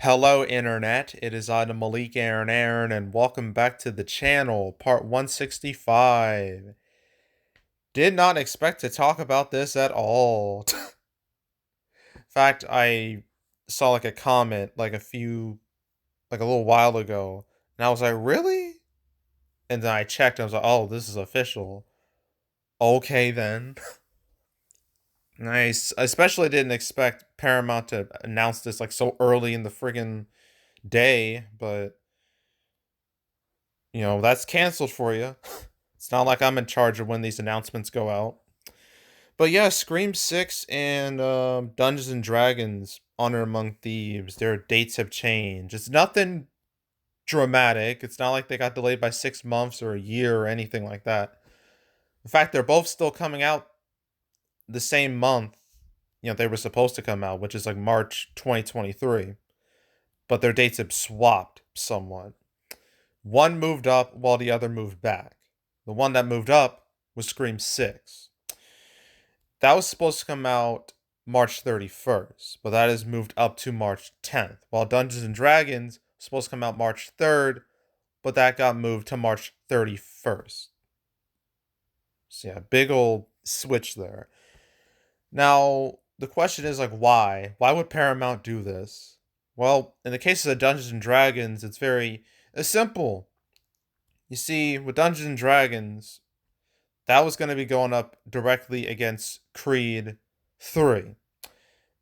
Hello, Internet. It is I, the Malik Aaron, and welcome back to the channel, part 165. Did not expect to talk about this at all. In fact, I saw like a comment like a little while ago, and I was like, really? And then I checked, and I was like, oh, this is official. Okay, then. Nice. I especially didn't expect Paramount to announce this like so early in the friggin' day, but that's canceled for you. It's not like I'm in charge of when these announcements go out. But yeah, Scream 6 and Dungeons and Dragons Honor Among Thieves, their dates have changed. It's nothing dramatic. It's not like they got delayed by 6 months or a year or anything like that. In fact, they're both still coming out the same month, they were supposed to come out, which is like March 2023. But their dates have swapped somewhat. One moved up while the other moved back. The one that moved up was Scream 6. That was supposed to come out March 31st, but that is moved up to March 10th. While Dungeons and Dragons was supposed to come out March 3rd, but that got moved to March 31st. So yeah, big old switch there. Now, the question is like why? Why would Paramount do this? Well, in the case of the Dungeons and Dragons, it's very simple. You see, with Dungeons and Dragons, that was going to be going up directly against Creed 3.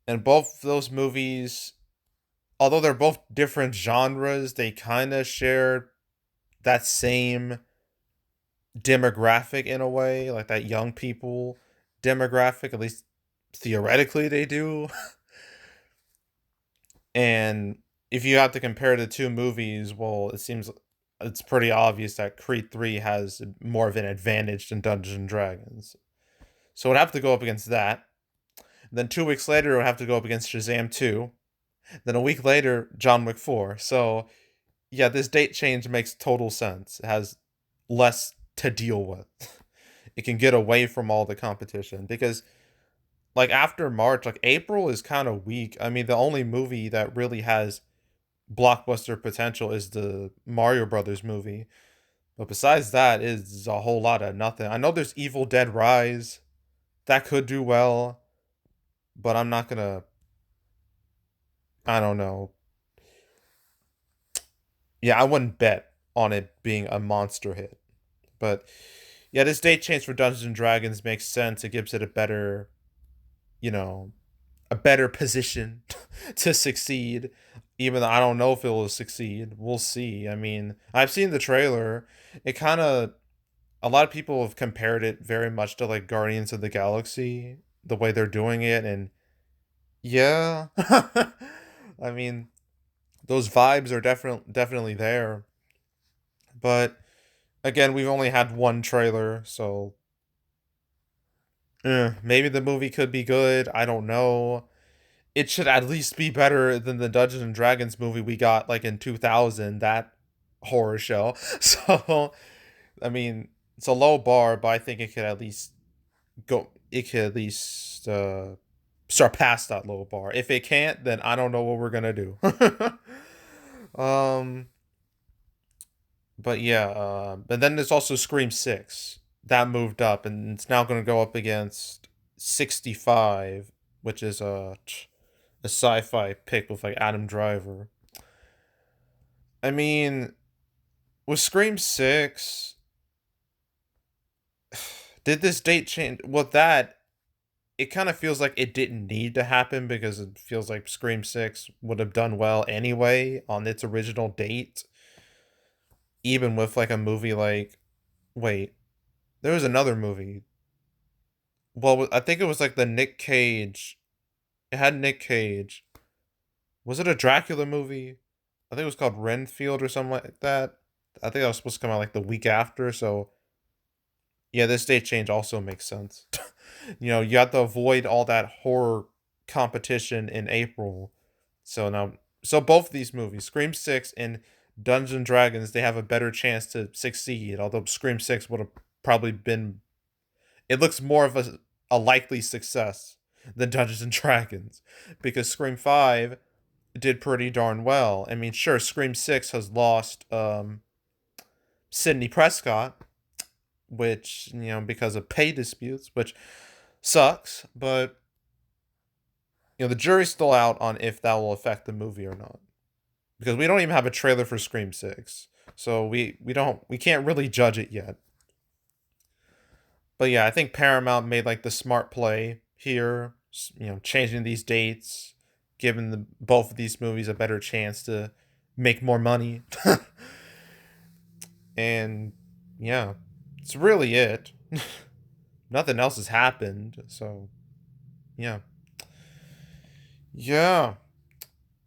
And both those movies, although they're both different genres, they kind of share that same demographic in a way, like that young people demographic, at least theoretically they do. And if you have to compare the two movies, well, it seems it's pretty obvious that Creed 3 has more of an advantage than Dungeons and Dragons. So it would have to go up against that. Then 2 weeks later, it would have to go up against Shazam 2. Then a week later, John Wick 4. So, yeah, this date change makes total sense. It has less to deal with. It can get away from all the competition because, like, after March, like, April is kind of weak. I mean, the only movie that really has blockbuster potential is the Mario Brothers movie. But besides that, is a whole lot of nothing. I know there's Evil Dead Rise. That could do well, but I'm not gonna. I don't know. Yeah, I wouldn't bet on it being a monster hit. But yeah, this date change for Dungeons and Dragons makes sense. It gives it a better, you know, a better position to succeed. Even though I don't know if it will succeed. We'll see. I mean, I've seen the trailer. It kind of a lot of people have compared it very much to like Guardians of the Galaxy, the way they're doing it, and yeah. I mean, those vibes are definitely there. But again, we've only had one trailer, so maybe the movie could be good. I don't know. It should at least be better than the Dungeons and Dragons movie we got like in 2000, that horror show. So, I mean, it's a low bar, but I think it could at least surpass that low bar. If it can't, then I don't know what we're gonna do. um, but yeah, and then there's also Scream 6 that moved up, and it's now going to go up against 65, which is a sci-fi pick with like Adam Driver. I mean, with Scream 6, did this date change? With that, it kind of feels like it didn't need to happen because it feels like Scream 6 would have done well anyway on its original date, even with like a movie like, wait, there was another movie. Well, I think it was like the Nick Cage. It had Nick Cage. Was it a Dracula movie? I think it was called Renfield or something like that. I think that was supposed to come out like the week after. So yeah, this date change also makes sense. You have to avoid all that horror competition in April. So both these movies, Scream 6 and Dungeons and Dragons, they have a better chance to succeed. Although Scream 6 would have probably been, it looks more of a likely success than Dungeons and Dragons, because Scream 5 did pretty darn well. I mean, sure, Scream 6 has lost Sidney Prescott, which, because of pay disputes, which sucks, but the jury's still out on if that will affect the movie or not. Because we don't even have a trailer for Scream 6. So we can't really judge it yet. But yeah, I think Paramount made like the smart play here, changing these dates, giving both of these movies a better chance to make more money. And yeah, it's really it. Nothing else has happened. So yeah. Yeah.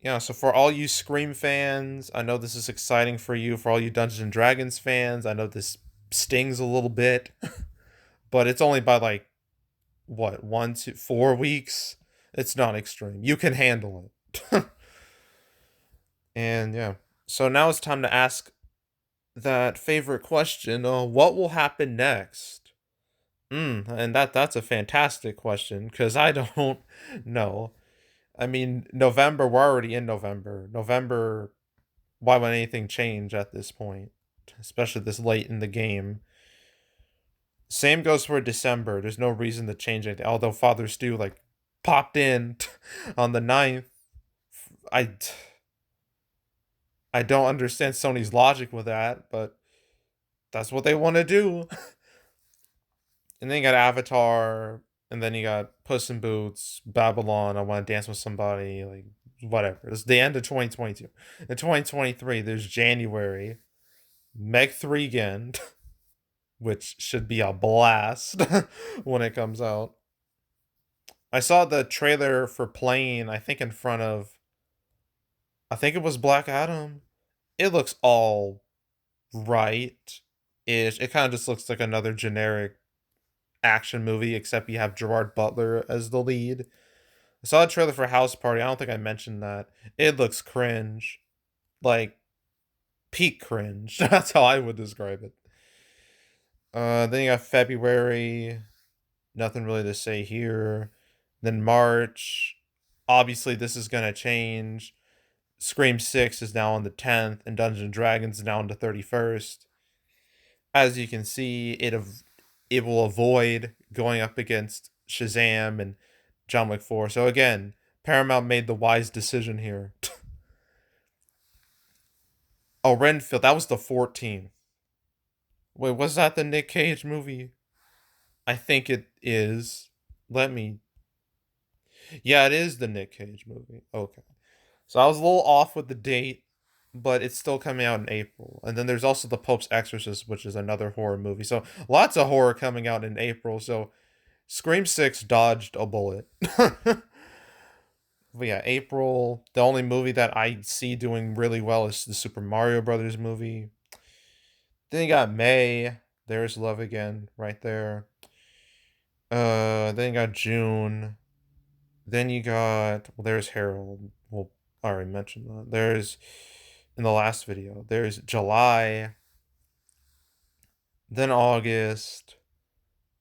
Yeah, so for all you Scream fans, I know this is exciting for you. For all you Dungeons and Dragons fans, I know this stings a little bit, but it's only by like what, 1 to 4 weeks. It's not extreme. You can handle it. And yeah, so now it's time to ask that favorite question. What will happen next? And that's a fantastic question because I don't know. I mean, November. We're already in November. November. Why would anything change at this point, especially this late in the game? Same goes for December. There's no reason to change it. Although Father Stu like popped in on the 9th. I I don't understand Sony's logic with that, but that's what they want to do. And then you got Avatar, and then you got Puss in Boots, Babylon, I Want to Dance with Somebody, like whatever. It's the end of 2022. In 2023, there's January, Meg 3 again, which should be a blast when it comes out. I saw the trailer for Plane, I think in front of, I think it was Black Adam. It looks all right ish. It kind of just looks like another generic action movie, except you have Gerard Butler as the lead. I saw a trailer for House Party. I don't think I mentioned that. It looks cringe. Like, peak cringe. That's how I would describe it. Then you got February. Nothing really to say here. Then March. Obviously, this is going to change. Scream 6 is now on the 10th, and Dungeons and Dragons is now on the 31st. As you can see, it will avoid going up against Shazam and John Wick 4. So again, Paramount made the wise decision here. Oh, Renfield, that was the 14th. Wait, was that the Nick Cage movie? I think it is. Let me. Yeah, it is the Nick Cage movie. Okay. So I was a little off with the date, but it's still coming out in April. And then there's also The Pope's Exorcist, which is another horror movie. So lots of horror coming out in April. So Scream 6 dodged a bullet. But yeah, April. The only movie that I see doing really well is the Super Mario Brothers movie. Then you got May. There's Love Again right there. Then you got June. Then you got, well, there's Harold. Well, I already mentioned that. There's, in the last video, there's July. Then August.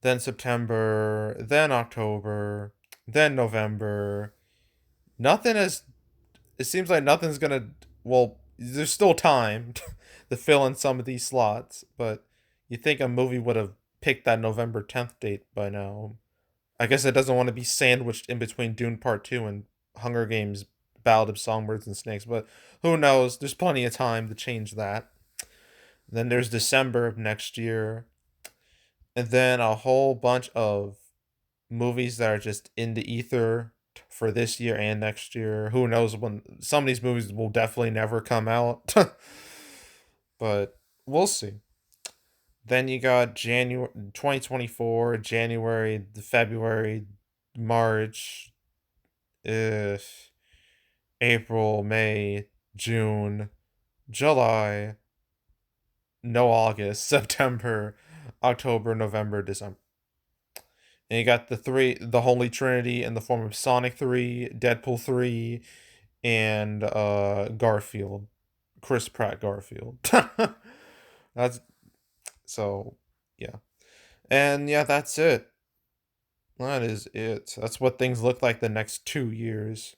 Then September. Then October. Then November. Nothing is, it seems like nothing's gonna, well, there's still time to fill in some of these slots, but you think a movie would have picked that November 10th date by now. I guess it doesn't want to be sandwiched in between Dune Part 2 and Hunger Games Ballad of Songbirds and Snakes, but who knows? There's plenty of time to change that. Then there's December of next year, and then a whole bunch of movies that are just in the ether for this year and next year. Who knows when some of these movies will definitely never come out. But we'll see. Then you got January 2024, January, February, March, uh, April, May, June, July, no August, September, October, November, December. And you got the Holy Trinity in the form of Sonic 3, Deadpool 3, and Garfield. Chris Pratt Garfield. That's so yeah. And yeah, that's it. That is it. That's what things look like the next 2 years.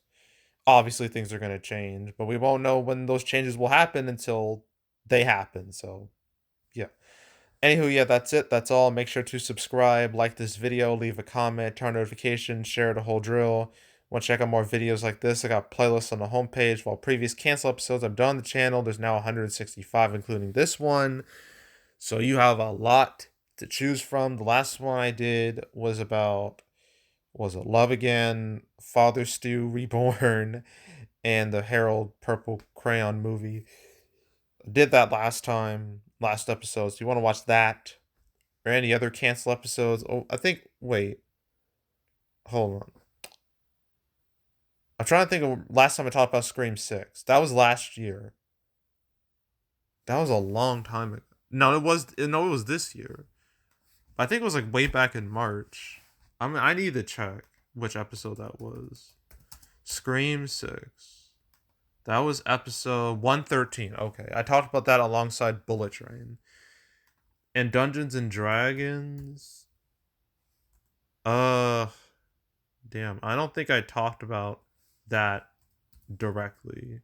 Obviously, things are going to change, but we won't know when those changes will happen until they happen. So, yeah. Anywho, yeah, that's it. That's all. Make sure to subscribe, like this video, leave a comment, turn notifications, share the whole drill. Want to check out more videos like this? I got playlists on the homepage. While previous cancel episodes I've done on the channel, there's now 165, including this one. So you have a lot to choose from. The last one I did was about, was it Love Again, Father Stew Reborn, and the Harold Purple Crayon movie. I did that last episode. So you want to watch that or any other cancel episodes? Oh, I think. Wait, hold on. I'm trying to think of last time I talked about Scream 6. That was last year. That was a long time ago. No, it was this year. I think it was like way back in March. I need to check which episode that was. Scream 6. That was episode 113. Okay. I talked about that alongside Bullet Train. And Dungeons and Dragons. Uh damn. I don't think I talked about that directly.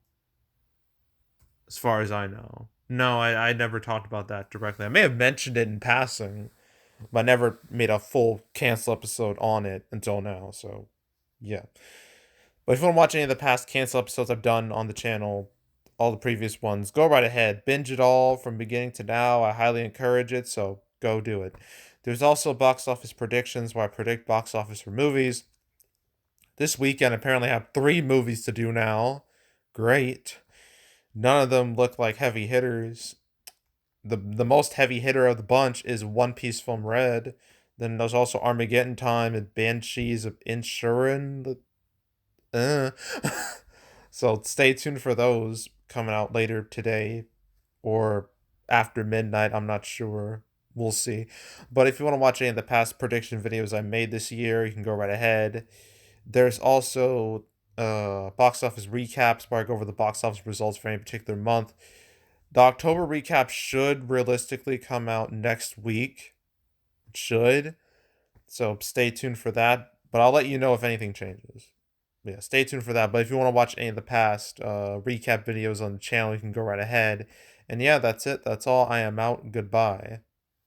As far as I know. No, I never talked about that directly. I may have mentioned it in passing, but I never made a full cancel episode on it until now. So, yeah. But if you want to watch any of the past cancel episodes I've done on the channel, all the previous ones, go right ahead. Binge it all from beginning to now. I highly encourage it, so go do it. There's also box office predictions where I predict box office for movies. This weekend, apparently, I have 3 movies to do now. Great. None of them look like heavy hitters. The most heavy hitter of the bunch is One Piece Film Red. Then there's also Armageddon Time and Banshees of Inisherin. Uh. So stay tuned for those coming out later today or after midnight. I'm not sure. We'll see. But if you want to watch any of the past prediction videos I made this year, you can go right ahead. There's also box office recaps where I go over the box office results for any particular month. The October recap should realistically come out next week. It should. So stay tuned for that. But I'll let you know if anything changes. Yeah, stay tuned for that. But if you want to watch any of the past recap videos on the channel, you can go right ahead. And yeah, that's it. That's all. I am out. Goodbye.